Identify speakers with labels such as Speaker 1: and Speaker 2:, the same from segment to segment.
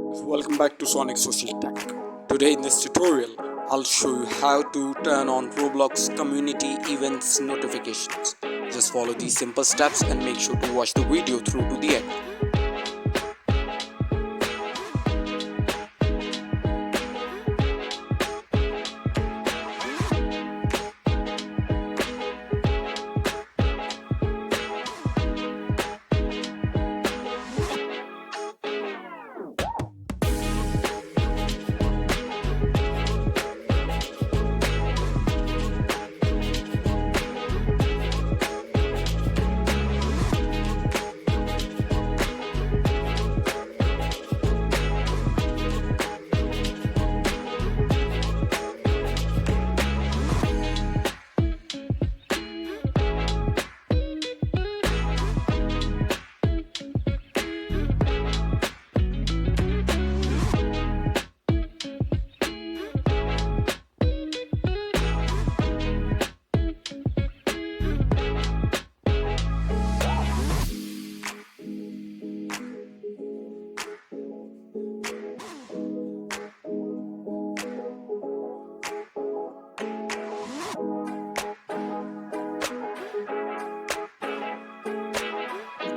Speaker 1: Welcome back to Sonic Social Tech. Today in this tutorial, I'll show you how to turn on Roblox community events notifications. Just follow these simple steps and make sure to watch the video through to the end.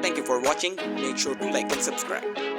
Speaker 1: Thank you for watching. Make sure to like and subscribe.